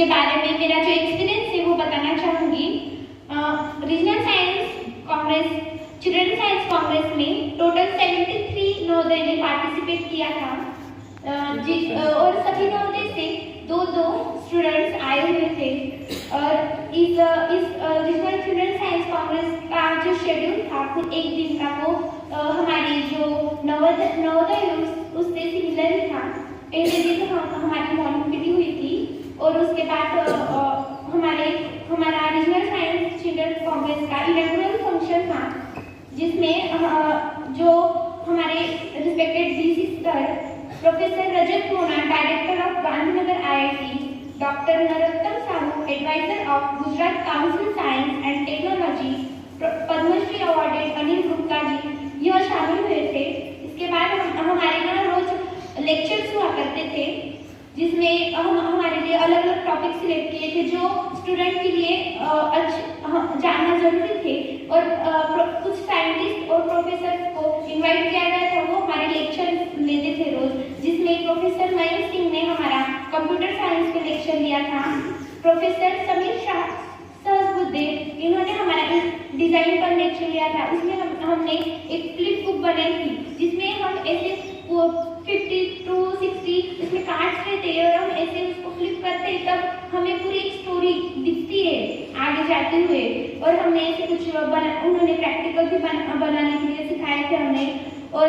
उसके बारे में मेरा जो एक्सपीरियंस है वो बताना चाहूँगी। Regional science Congress, children science Congress में टोटल 73 नवोदय ने पार्टिसिपेट किया था, और सभी नवोदय से दो स्टूडेंट्स आए हुए थे। और इस रीजनल चिल्ड्रन साइंस कांग्रेस का जो शेड्यूल था कुछ एक दिन का, वो हमारी जो नवोदय उससे सिमिलर ही था। पहले दिन हमारी मॉर्निंग पीटी हुई थी और उसके बाद हमारा रीजनल साइंस चिल्ड्रन कांग्रेस का इनॉग्रेशन फंक्शन था, जिसमें जो हमारे respected DC sir professor Rajat Mona, director of Gandhinagar IIT, doctor Narottam Sahu, advisor of Gujarat council science and technology, Padmashri awarded Anil Gupta ji, यह शामिल हुए थे। इसके बाद हमारे यहाँ रोज लेक्चर्स हुआ करते थे, जिसमें हमारे लिए अलग अलग टॉपिक सिलेक्ट किए थे जो स्टूडेंट के लिए जानना जरूरी थे। और कुछ साइंटिस्ट और प्रोफेसर को इनवाइट किया गया था, वो हमारे लेक्चर लेते थे रोज, जिसमें प्रोफेसर मयूर सिंह ने हमारा कंप्यूटर साइंस पे लेक्चर लिया था। प्रोफेसर समीर शाह सहसबुद्धे, इन्होंने हमारा डिजाइन पर लेक्चर लिया था। उसमें हमने एक फ्लिप बुक बनाई थी, जिसमें हम ऐसे 50 to 60 इसमें कार्ड्स रहते हैं और हम ऐसे उसको फ्लिप करते हैं, तब हमें पूरी एक स्टोरी दिखती है आगे जाते हुए। और हमने ऐसे कुछ उन्होंने प्रैक्टिकल भी बनाने के लिए सिखाए थे हमने। और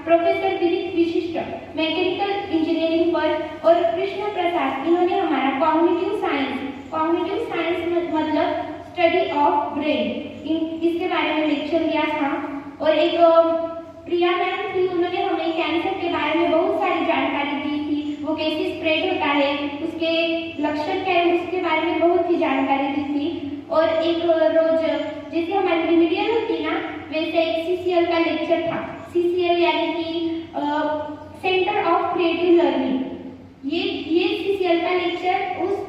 प्रोफेसर दिलीप विशिष्ट मैकेनिकल इंजीनियरिंग पर, और कृष्ण प्रसाद, इन्होंने हमारा कॉग्निटिव साइंस मतलब स्टडी ऑफ ब्रेन, इसके बारे में लेक्चर दिया था। और एक प्रिया मैम थी, उन्होंने हमें कैंसर के बारे में बहुत सारी जानकारी दी थी, वो कैसे स्प्रेड होता है, उसके लक्षण क्या है, उसके बारे में बहुत ही जानकारी दी थी। और एक रोज जैसे हमारी रिमीडियल होती ना, वैसे एक सीसीएल का लेक्चर था। सीसीएल यानी कि सेंटर ऑफ क्रिएटिव लर्निंग। ये सीसीएल का लेक्चर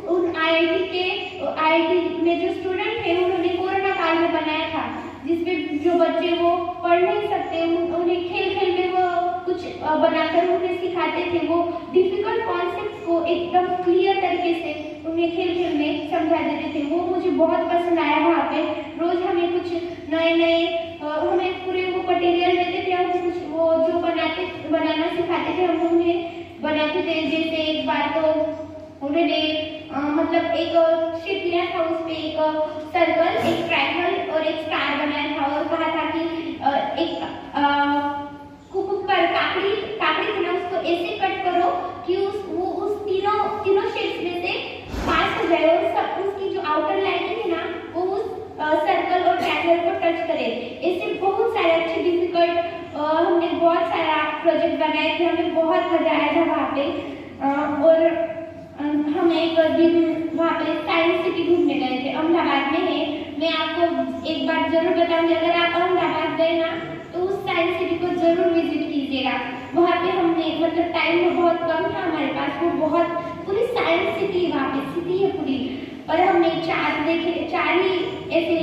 उन आईआईटी में जो स्टूडेंट थे उन्होंने कोरोना काल में बनाया था, जिसमें जो बच्चे वो पढ़ नहीं सकते, उन्हें खेल में वो कुछ बनाकर उन्हें सिखाते थे। वो डिफिकल्ट कॉन्सेप्ट्स को एकदम क्लियर तरीके से उन्हें खेल में समझा देते थे। वो मुझे बहुत पसंद आया। वहाँ पे रोज हमें कुछ नए हमें पूरे वो मटेरियल देते थे, हम कुछ वो जो बनाना सिखाते थे हम उन्हें बनाते थे। जैसे एक बार तो उन्होंने मतलब एक शीट लिया था, उस पे एक सर्कल, एक ट्रायंगल और एक स्टार बनाया था, और कहा था कि एक काकड़ी थी ना, उसको ऐसे कट करो कि उस तीनों शेप्स में से पास हो जाए, और उसकी जो आउटर लाइनिंग है ना वो उस सर्कल और ट्रायंगल को टच करे। ऐसे बहुत सारे अच्छे डिफिकल्ट हमने बहुत सारा प्रोजेक्ट बनाए थे, हमें बहुत मजा आया था वहाँ पे। और हम एक दिन वहाँ पे साइंस सिटी घूमने गए थे, अहमदाबाद में है। मैं आपको एक बात जरूर बताऊंगी, अगर आप अहमदाबाद गए ना तो उस साइंस सिटी को जरूर विजिट कीजिएगा। वहाँ पे हमने मतलब टाइम बहुत कम था हमारे पास, वो बहुत पूरी साइंस सिटी वहाँ पे सिटी है पूरी, और हमने चार ही ऐसे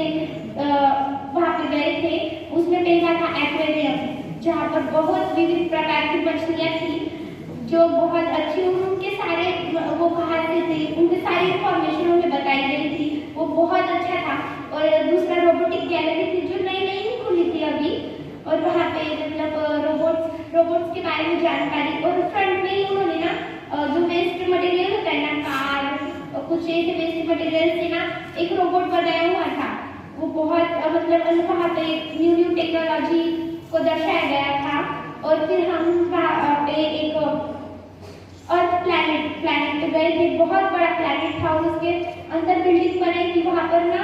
वहाँ पे गए थे। उसमें पहला था एक्वेरियम, जहाँ पर बहुत विविध प्रकार की मछलियाँ थी जो बहुत अच्छी, उनके सारे वो कहाँ से थे, उनके सारी इंफॉर्मेशन हमें बताई गई थी, वो बहुत अच्छा था। और दूसरा रोबोटिक गैलरी थी जो नई ही खुली थी अभी, और वहाँ पे मतलब रोबोट्स के बारे में जानकारी। और फ्रंट में ही उन्होंने ना जो वेस्ट मटेरियल होता है ना, कार और कुछ ऐसे वेस्ट मटेरियल से ना एक रोबोट बनाया हुआ था। वो बहुत मतलब वहाँ पे न्यू टेक्नोलॉजी को दर्शाया गया था। और फिर हम वहाँ पे एक अर्थ प्लैनेट पे गए थे, बहुत बड़ा प्लैनेट था, उसके अंदर बिल्डिंग बनाई थी। वहाँ पर ना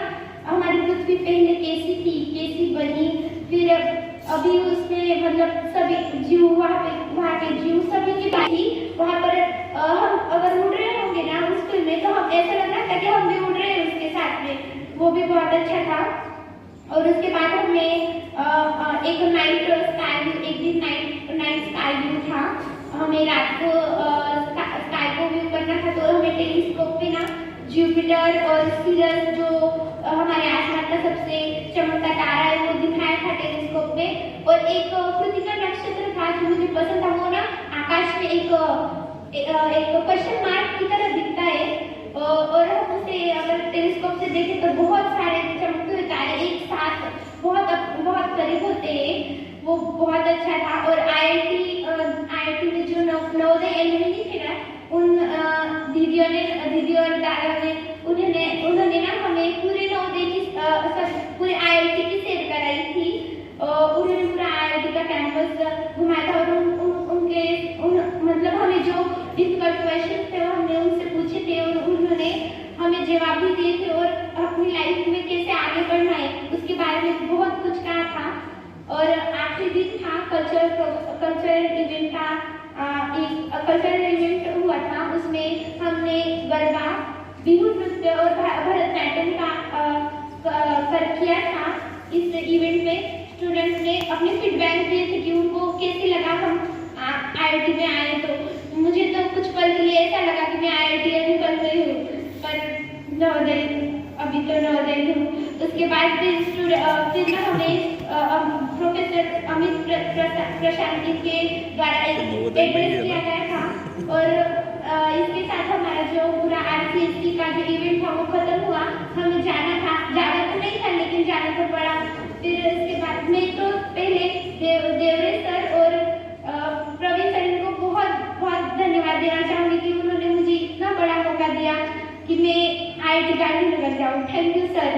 हमारी पृथ्वी पहले कैसी बनी, फिर अभी उसमें मतलब सभी जीव वहाँ के जीव सभी की बाकी वहाँ पर हम अगर उड़ रहे होंगे ना उस फिल्म में, तो हम ऐसा लग रहा था कि हम भी उड़ रहे हैं उसके साथ में, वो भी बहुत अच्छा था। और उसके बाद हमने एक नाइट स्काई व्यू था, हमें रात को स्काई को व्यू करना था, तो हमें टेलीस्कोप पे ना जुपिटर और सीरस जो हमारे आसमान का सबसे चमकता तारा है वो दिखाया था टेलीस्कोप में। और एक कृतिका नक्षत्र था जो मुझे पसंद था, वो ना आकाश में एक क्वेश्चन मार्क की तरह दिखता है, और हम उसे अगर टेलीस्कोप से देखें तो बहुत सारे चमकते हुए तारे एक साथ बहुत बहुत करीब होते हैं। वो बहुत अच्छा था। और आईआईटी में जो नवोदय एलुमनी थे ना, उन दीदी और दादा ने उन्होंने ना हमें पूरे नवोदय की पूरे आईआईटी की सैर कराई थी। उन्होंने पूरा आईआईटी का कैंपस घुमाया था और मतलब हमें जो डिफिकल्ट क्वेश्चन थे वो हमने उनसे पूछे थे और उन्होंने हमें जवाब भी दिए थे और अपनी लाइफ में कैसे आगे बढ़ना है उसके बारे में बहुत कुछ कहा था। और आखिरी दिन था कल्चरल इवेंट था। एक कल्चरल इवेंट हुआ था, उसमें हमने गरबा, बिहू नृत्य और भरतनाट्यम का किया था। इस इवेंट में स्टूडेंट्स ने अपने फीडबैक दिए थे कि उनको कैसे लगा हम आईआईटी में आए। तो मुझे तो कुछ पल के लिए ऐसा लगा कि मैं आईआईटी बन गई हूँ, पर नवोदय अभी तो नवोदय हूँ। उसके बाद फिर हमें प्रोफेसर अमित प्रशांति के द्वारा एड्रेस दिया गया था। और इसके साथ हमारा जो पूरा आरसीएससी का जो इवेंट था वो खत्म हुआ। हमें जाना तो नहीं था, लेकिन जाना तो पड़ा। फिर इसके बाद मैं तो पहले देवरे सर और प्रवीण सर को बहुत धन्यवाद देना चाहूँगी कि उन्होंने मुझे इतना बड़ा मौका दिया कि मैं आईआईटी गांधीनगर जाऊँ। Thank you sir.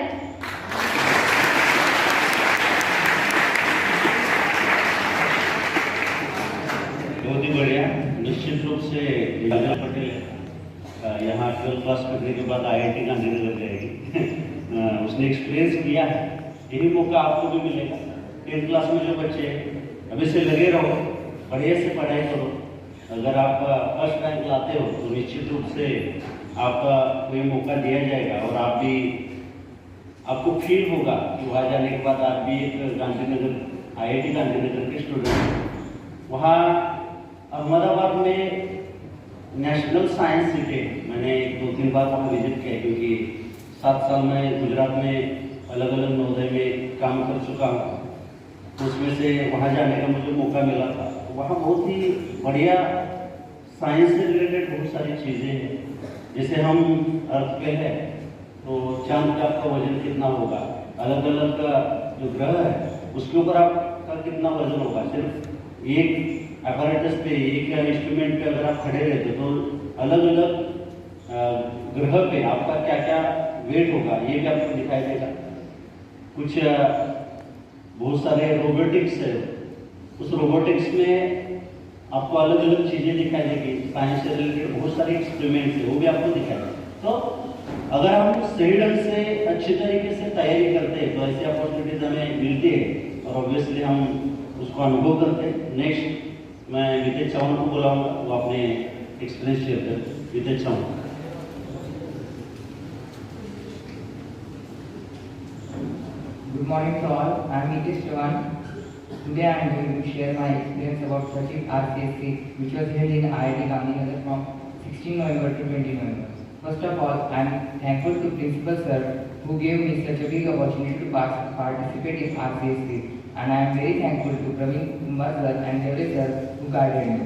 बहुत ही बढ़िया। निश्चित रूप से पटेल यहाँ 12th क्लास करने के बाद आईआईटी गांधीनगर जाएगी। उसने एक्सपीरियंस किया है, यही मौका आपको भी मिलेगा। 10th क्लास में जो बच्चे अभी से लगे रहो, बढ़िया से पढ़ाई करो। अगर आप फर्स्ट रैंक लाते हो तो निश्चित रूप से आपको ये मौका दिया जाएगा और आपको फील होगा कि वहाँ जाने के बाद आप भी एक गांधीनगर आईआईटी गांधीनगर के स्टूडेंट। वहाँ अहमदाबाद में नेशनल साइंस सिटी, मैंने 2-3 बार वहाँ विजिट किया क्योंकि 7 साल में गुजरात में अलग अलग नवोदय में काम कर चुका हूँ। तो उसमें से वहाँ जाने का मुझे मौका मिला था। तो वहाँ बहुत ही बढ़िया साइंस से रिलेटेड बहुत सारी चीज़ें हैं। जैसे हम अर्थ पे है तो चांद का आपका वजन कितना होगा, अलग अलग का जो ग्रह है उसके ऊपर आपका कितना वजन होगा। सिर्फ एक अपैरेटस पे, एक इंस्ट्रूमेंट पे अगर आप खड़े रहते तो अलग अलग ग्रह पे आपका क्या क्या वेट होगा ये भी आपको दिखाई देगा। कुछ बहुत सारे रोबोटिक्स है, उस रोबोटिक्स में आपको अलग अलग चीज़ें दिखाई देगी। साइंस से रिलेटेड बहुत सारे एक्सपेरिमेंट्स है, वो भी आपको दिखाई देगा। तो अगर हम सही ढंग से अच्छी तरीके से तैयारी करते हैं तो ऐसी अपॉर्चुनिटीज हमें मिलती है और ऑब्वियसली हम उसको अनुभव करते हैं। नेक्स्ट मैं विजय चौहान को बुलाऊंगा, वो अपने एक्सपीरियंस शेयर करते। विजय Chauhan. Good morning to all. I am Nitish Chauhan. Today I am going to share my experience about Sachin RCSC, which was held in IIT Gandhinagar from 16 November to 20 November. First of all, I am thankful to Principal Sir who gave me such a big opportunity to participate in RCSC, and I am very thankful to Praveen Kumar Sir and Devre Sir who guided me.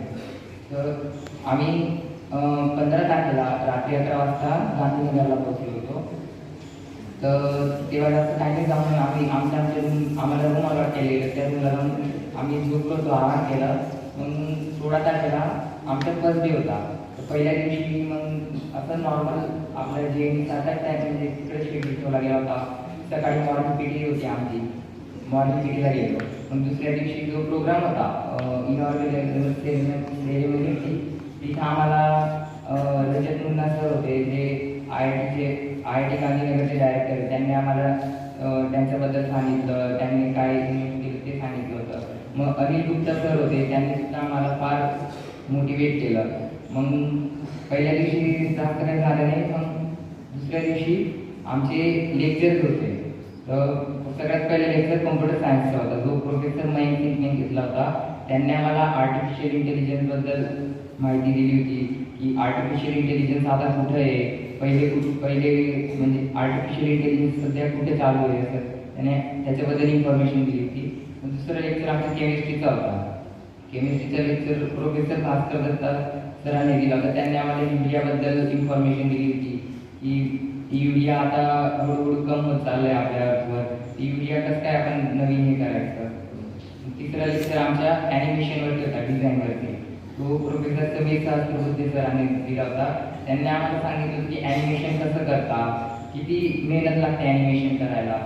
So, आम्ही 15 तारखेला रात्री 11 वाजता गांधीनगरला पोहोचलो होतो. तर तेव्हा जास्त काही नाही जाऊन आम्हाला रूम अलॉट केलेलं, त्या रूमला जाऊन आम्ही झोपलो होतो, आराम केला. मग 16 तारखेला आमचा फर्स्ट डे होता. पहिल्या दिवशी मग असं नॉर्मल आपलं जे सात टाईम म्हणजे तिकडे शेड्यूल ठेवला गेला होता. सकाळी मॉर्निंग पी टी होती आमची, मॉर्निंग पी टीला गेलो. मग दुसऱ्या दिवशी जो प्रोग्राम होता इनॉर्गेशन सेरेमनी होती, तिथं आम्हाला रजत मुन्ना सर होते जे आय.आय.टी गांधीनगरचे डायरेक्टर. त्यांनी आम्हाला त्यांच्याबद्दल सांगितलं, त्यांनी काय इन्व्हेस्ट केलं ते सांगितलं होतं. मग अनिल गुप्ता सर होते, त्यांनी सुद्धा आम्हाला फार मोटिवेट केलं. मग पहिल्या दिवशी जास्त काही झालं नाही, पण दुसऱ्या दिवशी आमचे लेक्चर्स होते. तर सगळ्यात पहिला लेक्चर कॉम्प्युटर सायन्सचा होता, जो प्रोफेसर मयंक सिंगने घेतला होता. त्यांनी आम्हाला आर्टिफिशियल इंटेलिजन्सबद्दल माहिती दिली होती की आर्टिफिशियल इंटेलिजन्स आता कुठं आहे, पहिले म्हणजे आर्टिफिशियल इंटेलिजन्स सध्या कुठे चालू आहे, असं त्याने त्याच्याबद्दल इन्फॉर्मेशन दिली होती. दुसरा लेक्चर आमचा केमिस्ट्रीचा होता. केमिस्ट्रीचा लेक्चर प्रोफेसर भास्कर दत्ता सरांनी दिला होता. त्यांनी आम्हाला इंडियाबद्दल इन्फॉर्मेशन दिली होती की युरिया आता हळूहळू कम होत चाललंय आपल्या अर्थवर, युरिया कसं काय आपण नवीन हे करायचं. तिसरा लेक्चर आमच्या ॲनिमेशनवरती होता, डिझाईनवरती. तो प्रोफेसर समीर सहस्त्रबुद्धे सरांनी दिला होता. त्यांनी आम्हाला सांगितलं होतं की ॲनिमेशन कसं करता, किती मेहनत लागते ॲनिमेशन करायला,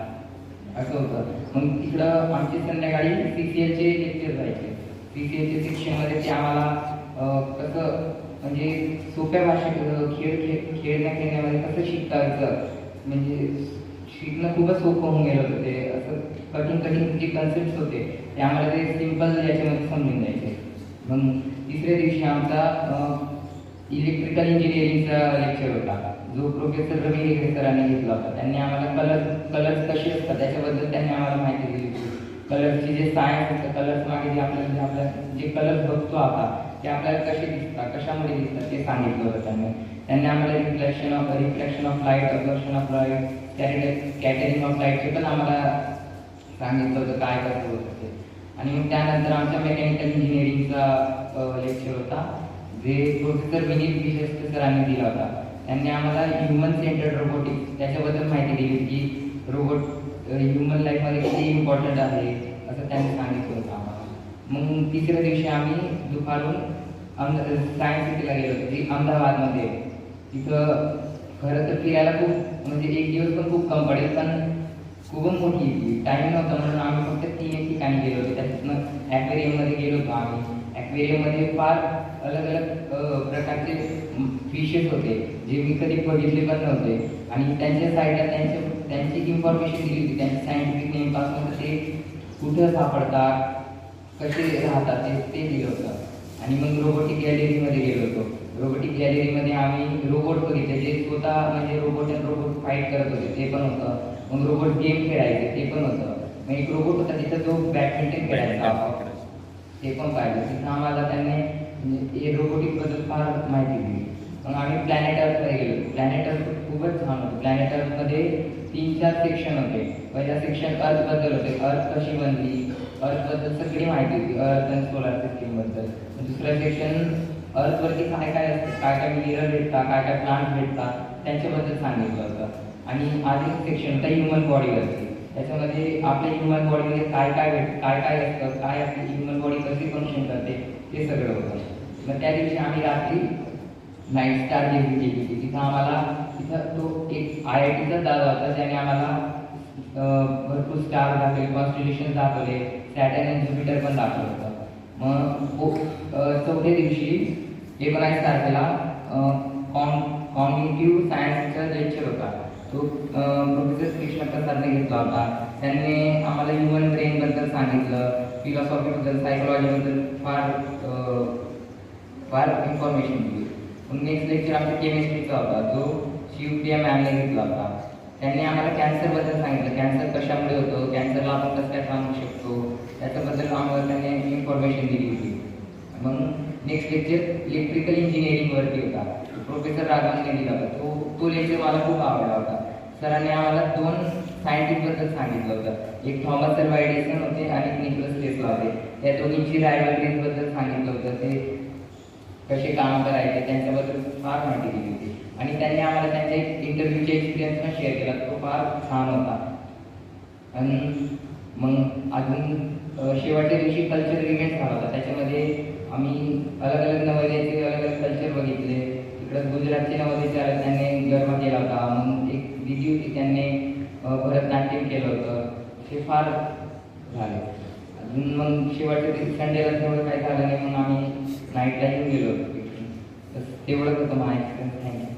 असं होतं. मग तिकडं आमचे संध्याकाळी CCL चे लेक्चर जायचे. CCL चे सेक्शनमध्ये ते आम्हाला कसं म्हणजे सोप्या भाषेत खेळण्यामध्ये कसं शिकायचं, म्हणजे शिकणं खूपच सोपं होऊन गेलं होतं. ते असं कठीण जे कन्सेप्ट होते ते आम्हाला ते सिम्पल याच्यामध्ये समजून द्यायचे. मग तिसऱ्या दिवशी आमचा इलेक्ट्रिकल इंजिनिअरिंगचा लेक्चर होता, जो प्रोफेसर रवी हेगडे सरांनी घेतला होता. त्यांनी आम्हाला कलर्स कसे असतात त्याच्याबद्दल त्यांनी आम्हाला माहिती दिली होती. कलर्सचे जे सायन्स असतं, कलर्स मागे जे आपल्याला जे कलर्स बघतो आता ते आपल्याला कसे दिसतात, कशामुळे दिसतात ते सांगितलं होतं त्यांनी आम्हाला reflection of light, absorption of light, scattering of लाईटचे पण आम्हाला सांगितलं होतं काय कसं होतं ते. आणि मग त्यानंतर आमच्या मेकॅनिकल इंजिनिअरिंगचा लेक्चर होता, जे प्रोफेसर विनीत विशेष सरांनी दिला होता. त्यांनी आम्हाला ह्युमन सेंटर्ड रोबोटिक्स त्याच्याबद्दल माहिती दिली की रोबोट ह्युमन लाईफमध्ये किती इम्पॉर्टंट आहे असं त्यांनी सांगितलं होतं आम्हाला. मग तिसऱ्या दिवशी आम्ही दुपारून सायन्स सिटीला गेलो होतो, जी अहमदाबादमध्ये. तिथं खरं तर फिरायला खूप म्हणजे एक दिवस पण खूप कम पडेल, पण खूप मोठी टाईम नव्हता म्हणून आम्ही फक्त 3 ठिकाणी गेलो होतो. त्याच्यातनं ॲक्वेरियममध्ये गेलो होतो आम्ही. ॲक्वेरियममध्ये फार अलग प्रकारचे फिशेस होते जे मी कधी बघितले पण नव्हते. आणि त्यांच्या साईडला त्यांची इन्फॉर्मेशन दिली होती, त्यांच्या सायंटिफिक नेमपासून ते कुठं सापडतात, कसे राहतात ते दिलं होतं. आणि मग रोबोटिक गॅलरीमध्ये गेलो होतो. रोबोटिक गॅलरीमध्ये आम्ही रोबोट बघितले जे स्वतः म्हणजे रोबोट फाईट करत होते, ते पण होतं. मग रोबोट गेम खेळायचे ते पण होतं. मग एक रोबोट होता तिथं जो बॅडमिंटन खेळायचा ते पण पाहिलं. तिथं आम्हाला त्यांनी म्हणजे रोबोटिकबद्दल फार माहिती दिली. मग आम्ही प्लॅनेट अर्थमध्ये गेलो. प्लॅनेट अर्थ खूपच छान होतं. प्लॅनेट अर्थमध्ये 3-4 सेक्शन होते. पहिला सेक्शन अर्थबद्दल होते, अर्थ कशी बनली, अर्थबद्दल सगळी माहिती होती, अर्थ आणि सोलार सिस्टीमबद्दल. दुसरं सेक्शन अर्थवरती काय काय असतं, काय काय मिनरल भेटतात, काय काय प्लांट भेटतात त्यांच्याबद्दल सांगितलं होतं. आणि आधी सेक्शन होता ह्युमन बॉडीवरती. त्याच्यामध्ये आपल्या ह्युमन बॉडीमध्ये काय काय असतं, काय आपली ह्युमन बॉडी कशी फंक्शन करते ते सगळं होतं. मग त्या दिवशी आम्ही रात्री नाईट स्टार गेली केली होती. तिथं तो एक IITचा दादा होता ज्याने आम्हाला भरपूर स्टार दाखवले, कॉन्स्टिट्यूशन दाखवले, सॅटर्न आणि ज्युपिटर पण दाखवलं होतं. मग चौथ्या दिवशी 19 तारखेला कॉग्निटिव्ह सायन्सचा लेक्चर होता. तो प्रोफेसर कृष्णप्रसादने घेतला होता. त्यांनी आम्हाला ह्युमन ब्रेनबद्दल सांगितलं, फिलॉसॉफीबद्दल, सायकोलॉजीबद्दल फार इन्फॉर्मेशन दिली. मग नेक्स्ट लेक्चर आमचा केमिस्ट्रीचा होता, जो शिवप्रिया मॅमने घेतला होता. त्यांनी आम्हाला कॅन्सरबद्दल सांगितलं, कॅन्सर कशामुळे होतं, कॅन्सरला आपण कसं काय थांबवू शकतो त्याच्याबद्दल आम्हाला त्यांनी इन्फॉर्मेशन दिली होती. मग नेक्स्ट लेक्चर इलेक्ट्रिकल इंजिनिअरिंगवरती होता, प्रोफेसर राघवनने दिला होता. तो लेक्चर मला खूप आवडला होता. सरांनी आम्हाला 2 सायंटिस्टबद्दल सांगितलं होतं. एक थॉमस अल्वा एडिसन होते आणि एक निकोलस टेस्ला होते. त्या दोघींची रायव्हलरीजबद्दल सांगितलं होतं, ते कसे काम करायचे त्यांच्याबद्दल फार माहिती दिली होती. आणि त्यांनी आम्हाला त्यांच्या इंटरव्ह्यूचे एक्सपिरियन्स पण शेअर केला, तो फार छान होता. आणि मग अजून शेवटच्या दिवशी कल्चरल इव्हेंट झाला होता. त्याच्यामध्ये आम्ही अलग नवोदयाचे अलग कल्चर बघितले. इकडं गुजरातचे नवोदयाचे त्यांनी गरबा केला होता. मग एक दिदी होती त्यांनी भरतनाट्यम केलं होतं. ते फार झाले. अजून मग शेवटच्या दिवशी संडेला तेवढं काही झालं नाही, मग आम्ही नाईटला येऊन गेलो होतो. तेवढंच होतं माझा एक्सपिरियन्स. थँक्यू.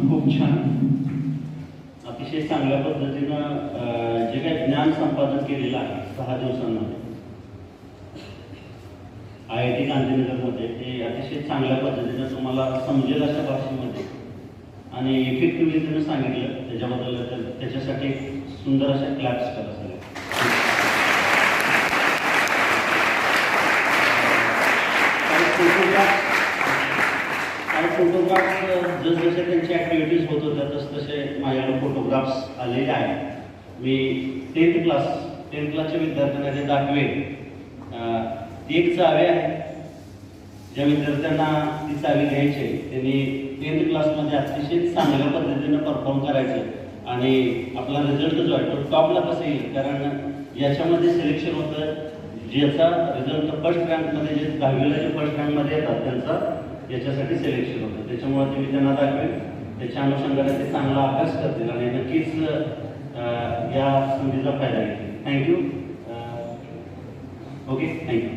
खूप छान, अतिशय चांगल्या पद्धतीनं जे काही ज्ञान संपादन केलेलं आहे 6 दिवसांमध्ये IIT गांधीनगरमध्ये, ते अतिशय चांगल्या पद्धतीनं तुम्हाला समजेल अशा भाषेमध्ये आणि इफेक्टिव्हली तुम्ही सांगितलं. त्याच्याबद्दल त्याच्यासाठी सुंदर अशा क्लॅप्स करा सगळ्या. काही फोटोग्राफ्स जसजसे त्यांची ॲक्टिव्हिटीज होत होत्या तसतसे माझ्याकडे फोटोग्राफ्स आलेले आहेत. मी 10th क्लासच्या विद्यार्थ्यांना ते दाखवेन. ती एक चावी आहे. ज्या विद्यार्थ्यांना ती चावी घ्यायची आहे त्यांनी 10th क्लासमध्ये अतिशय चांगल्या पद्धतीनं परफॉर्म करायचं आणि आपला रिझल्ट जो आहे तो टॉपला कसं येईल, कारण याच्यामध्ये सिलेक्शन होतं ज्याचा रिझल्ट फर्स्ट रँकमध्ये, जे 10वीला जे फर्स्ट रँकमध्ये येतात त्यांचा याच्यासाठी सिलेक्शन होतं. त्याच्यामुळे ते मी त्यांना दाखवेल, त्याच्या अनुषंगाने ते चांगला अभ्यास करतील आणि नक्कीच या संधीचा फायदा घेतील. थँक्यू. Okay, thank you.